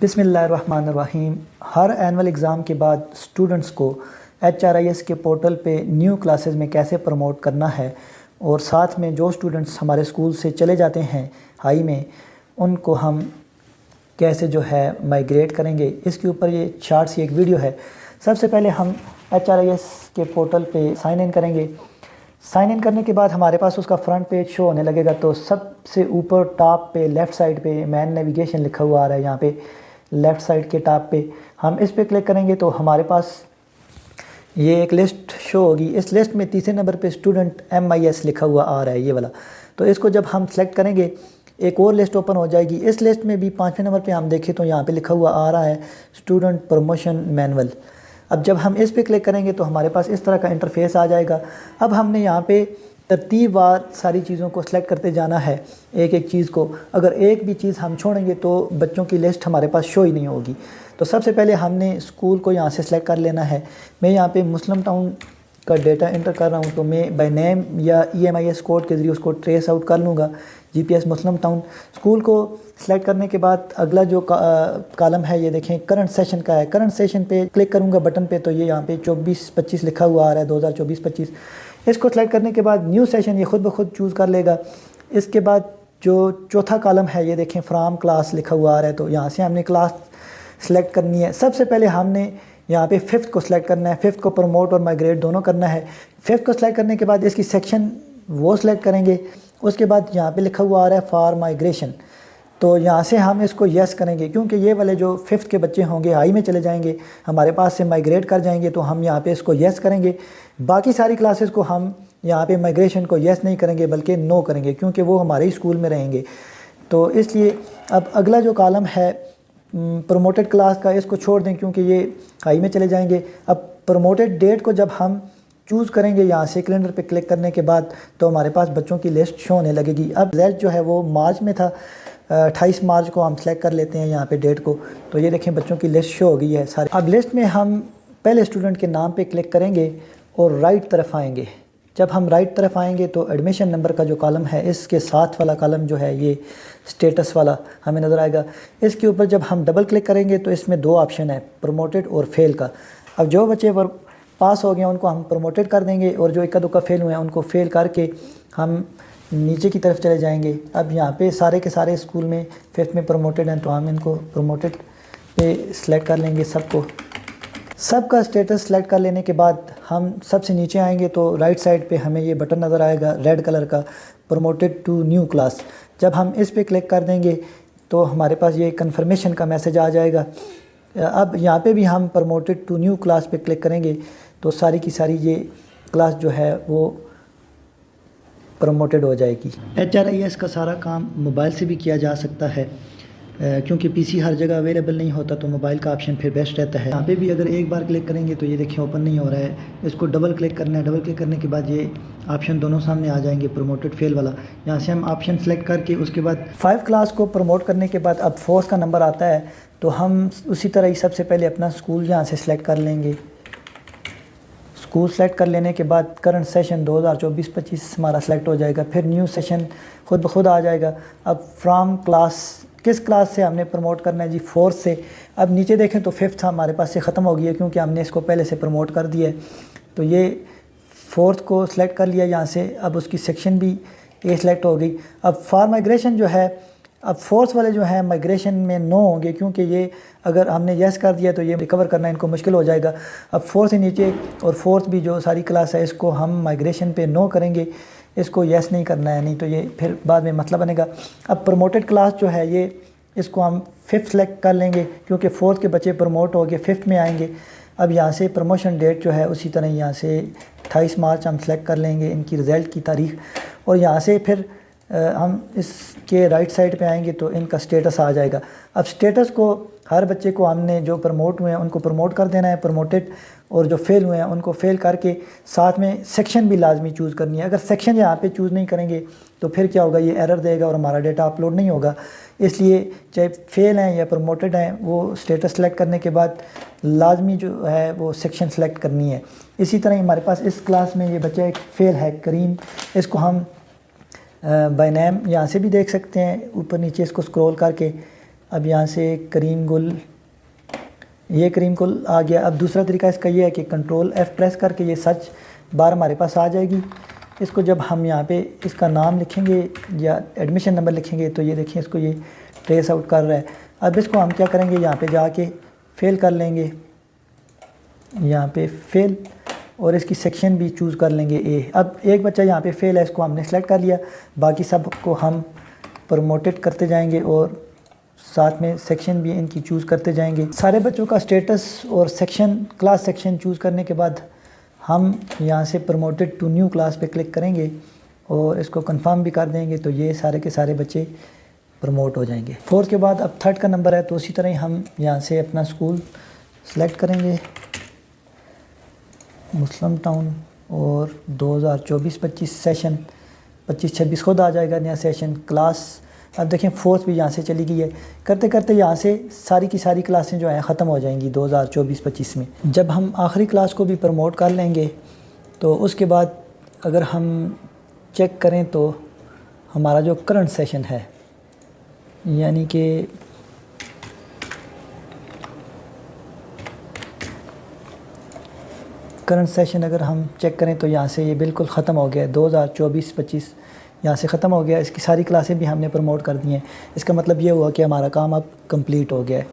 बिस्मिल्लाहिर्रहमानिर्रहीम। हर annual exam के बाद स्टूडेंट्स को HRIS के पोर्टल पे न्यू क्लासेस में कैसे प्रमोट करना है और साथ में जो स्टूडेंट्स हमारे स्कूल से चले जाते हैं हाई में उनको हम कैसे जो है माइग्रेट करेंगे, इसके ऊपर ये शार्ट सी एक वीडियो है। सबसे पहले हम HRIS के पोर्टल पे साइन इन करेंगे। साइन इन करने के बाद हमारे पास उसका फ्रंट पेज शो होने लगेगा। तो सबसे ऊपर टॉप पे लेफ़्ट साइड पे मैन नेविगेशन लिखा हुआ आ रहा है। यहाँ पे लेफ़्ट साइड के टॉप पे हम इस पे क्लिक करेंगे तो हमारे पास ये एक लिस्ट शो होगी। इस लिस्ट में तीसरे नंबर पे स्टूडेंट MIS लिखा हुआ आ रहा है, ये वाला। तो इसको जब हम सेलेक्ट करेंगे एक और लिस्ट ओपन हो जाएगी। इस लिस्ट में भी 5वें नंबर पे हम देखें तो यहाँ पे लिखा हुआ आ रहा है स्टूडेंट प्रमोशन मैनुअल। अब जब हम इस पे क्लिक करेंगे तो हमारे पास इस तरह का इंटरफेस आ जाएगा। अब हमने यहाँ पे तरतीबवार सारी चीज़ों को सिलेक्ट करते जाना है, एक एक चीज़ को। अगर एक भी चीज़ हम छोड़ेंगे तो बच्चों की लिस्ट हमारे पास शो ही नहीं होगी। तो सबसे पहले हमने स्कूल को यहाँ से सिलेक्ट कर लेना है। मैं यहाँ पे मुस्लिम टाउन का डेटा इंटर कर रहा हूँ, तो मैं बाय नेम या EMIS कोड के ज़रिए उसको ट्रेस आउट कर लूँगा। GPS मुस्लिम टाउन स्कूल को सिलेक्ट करने के बाद अगला जो कॉलम है ये देखें करंट सेशन का है। करंट सेशन पे क्लिक करूँगा बटन पे तो ये यहाँ पे 24-25 लिखा हुआ आ रहा है, 2024-25। इसको सेलेक्ट करने के बाद न्यू सेशन ये खुद ब खुद चूज़ कर लेगा। इसके बाद जो चौथा कॉलम है ये देखें फ्राम क्लास लिखा हुआ आ रहा है, तो यहाँ से हमने क्लास सेलेक्ट करनी है। सबसे पहले हमने यहाँ पे 5th को सिलेक्ट करना है। 5th को प्रमोट और माइग्रेट दोनों करना है। 5th को सिलेक्ट करने के बाद इसकी सेक्शन वो सिलेक्ट करेंगे। उसके बाद यहाँ पे लिखा हुआ आ रहा है फॉर माइग्रेशन, तो यहाँ से हम इसको यस करेंगे क्योंकि ये वाले जो 5th के बच्चे होंगे हाई में चले जाएंगे, हमारे पास से माइग्रेट कर जाएंगे, तो हम यहाँ पे इसको यस करेंगे। बाकी सारी क्लासेस को हम यहाँ पे माइग्रेशन को यस नहीं करेंगे बल्कि नो करेंगे क्योंकि वो हमारे ही स्कूल में रहेंगे। तो इसलिए अब अगला जो कॉलम है प्रमोटेड क्लास का, इसको छोड़ दें क्योंकि ये हाई में चले जाएंगे। अब प्रमोटेड डेट को जब हम चूज़ करेंगे यहाँ से कैलेंडर पे क्लिक करने के बाद तो हमारे पास बच्चों की लिस्ट शो होने लगेगी। अब रिजल्ट जो है वो मार्च में था, 28 मार्च को हम सेलेक्ट कर लेते हैं यहाँ पे डेट को। तो ये देखें बच्चों की लिस्ट शो हो गई है सारी। अब लिस्ट में हम पहले स्टूडेंट के नाम पे क्लिक करेंगे और राइट तरफ आएंगे। जब हम राइट तरफ आएंगे तो एडमिशन नंबर का जो कॉलम है इसके साथ वाला कॉलम जो है ये स्टेटस वाला हमें नज़र आएगा। इसके ऊपर जब हम डबल क्लिक करेंगे तो इसमें दो ऑप्शन है, प्रमोटेड और फेल का। अब जो बच्चे पास हो गए उनको हम प्रमोटेड कर देंगे और जो इक्का दुक्का फेल हुए हैं उनको फेल करके हम नीचे की तरफ चले जाएंगे। अब यहाँ पे सारे के सारे स्कूल में 5th में प्रमोटेड हैं तो हम इनको प्रमोटेड पे सिलेक्ट कर लेंगे सबको। सबका स्टेटस सेलेक्ट कर लेने के बाद हम सबसे नीचे आएंगे तो राइट साइड पे हमें ये बटन नज़र आएगा रेड कलर का, प्रमोटेड टू न्यू क्लास। जब हम इस पे क्लिक कर देंगे तो हमारे पास ये कंफर्मेशन का मैसेज आ जाएगा। अब यहाँ पे भी हम प्रमोटेड टू न्यू क्लास पे क्लिक करेंगे तो सारी की सारी ये क्लास जो है वो प्रमोटेड हो जाएगी। HRIS का सारा काम मोबाइल से भी किया जा सकता है क्योंकि PC हर जगह अवेलेबल नहीं होता, तो मोबाइल का ऑप्शन फिर बेस्ट रहता है। यहाँ पे भी अगर एक बार क्लिक करेंगे तो ये देखिए ओपन नहीं हो रहा है, इसको डबल क्लिक करना है। डबल क्लिक करने के बाद ये ऑप्शन दोनों सामने आ जाएंगे, प्रमोटेड फेल वाला। यहाँ से हम ऑप्शन सेलेक्ट करके उसके बाद 5 क्लास को प्रमोट करने के बाद अब 4th का नंबर आता है तो हम उसी तरह ही सबसे पहले अपना स्कूल यहाँ से सिलेक्ट कर लेंगे। स्कूल सेलेक्ट कर लेने के बाद करंट सेशन 2024-25 हमारा सेलेक्ट हो जाएगा। फिर न्यू सेशन खुद ब खुद आ जाएगा। अब फ्राम क्लास, किस क्लास से हमने प्रमोट करना है जी, 4th से। अब नीचे देखें तो 5th हमारे पास से ख़त्म हो गई है क्योंकि हमने इसको पहले से प्रमोट कर दिया है। तो ये 4th को सिलेक्ट कर लिया यहाँ से। अब उसकी सेक्शन भी ये सिलेक्ट हो गई। अब फॉर माइग्रेशन जो है, अब 4th वाले जो है माइग्रेशन में नो होंगे क्योंकि ये अगर हमने यस कर दिया तो ये रिकवर करना इनको मुश्किल हो जाएगा। अब 4th से नीचे और 4th भी जो सारी क्लास है इसको हम माइग्रेशन पे नो करेंगे, इसको यस नहीं करना है, नहीं तो ये फिर बाद में मतलब बनेगा। अब प्रमोटेड क्लास जो है ये इसको हम 5th सेलेक्ट कर लेंगे क्योंकि 4th के बच्चे प्रमोट हो गए 5th में आएंगे। अब यहाँ से प्रमोशन डेट जो है उसी तरह यहाँ से 28 मार्च हम सेलेक्ट कर लेंगे इनकी रिज़ल्ट की तारीख़। और यहाँ से फिर हम इसके राइट साइड पे आएंगे तो इनका स्टेटस आ जाएगा। अब स्टेटस को हर बच्चे को हमने जो प्रमोट हुए हैं उनको प्रमोट कर देना है प्रमोटेड, और जो फेल हुए हैं उनको फेल करके साथ में सेक्शन भी लाजमी चूज़ करनी है। अगर सेक्शन यहाँ पे चूज़ नहीं करेंगे तो फिर क्या होगा, ये एरर देगा और हमारा डेटा अपलोड नहीं होगा। इसलिए चाहे फेल हैं या प्रमोटेड हैं वो स्टेटस सेलेक्ट करने के बाद लाजमी जो है वो सेक्शन सेलेक्ट करनी है। इसी तरह हमारे पास इस क्लास में ये बच्चा एक फेल है करीम, इसको हम बाय नेम यहाँ से भी देख सकते हैं, ऊपर नीचे इसको स्क्रॉल करके अब यहाँ से करीम गुल, ये करीम गुल आ गया। अब दूसरा तरीका इसका ये है कि कंट्रोल F प्रेस करके ये सर्च बार हमारे पास आ जाएगी। इसको जब हम यहाँ पे इसका नाम लिखेंगे या एडमिशन नंबर लिखेंगे तो ये देखिए इसको ये ट्रेस आउट कर रहा है। अब इसको हम क्या करेंगे, यहाँ पे जाके फेल कर लेंगे, यहाँ पे फेल, और इसकी सेक्शन भी चूज़ कर लेंगे ए। अब एक बच्चा यहाँ पे फेल है, इसको हमने सेलेक्ट कर लिया, बाकी सब को हम प्रमोटेड करते जाएंगे और साथ में सेक्शन भी इनकी चूज़ करते जाएंगे। सारे बच्चों का स्टेटस और सेक्शन, क्लास सेक्शन चूज़ करने के बाद हम यहाँ से प्रमोटेड टू न्यू क्लास पे क्लिक करेंगे और इसको कंफर्म भी कर देंगे, तो ये सारे के सारे बच्चे प्रमोट हो जाएंगे। 4 के बाद अब 3rd का नंबर है, तो उसी तरह हम यहाँ से अपना स्कूल सेलेक्ट करेंगे, मुस्लिम टाउन, और 2024-25 सेशन 25-26 खुद आ जाएगा नया सेशन। क्लास अब देखें 4th भी यहाँ से चली गई है। करते करते यहाँ से सारी की सारी क्लासें जो हैं ख़त्म हो जाएंगी 2024-25 में। जब हम आखिरी क्लास को भी प्रमोट कर लेंगे तो उसके बाद अगर हम चेक करें तो हमारा जो करंट सेशन है, यानी कि करंट सेशन अगर हम चेक करें तो यहाँ से ये बिल्कुल ख़त्म हो गया है। 2024-25 यहाँ से ख़त्म हो गया। इसकी सारी क्लासें भी हमने प्रमोट कर दी हैं। इसका मतलब ये हुआ कि हमारा काम अब कंप्लीट हो गया है।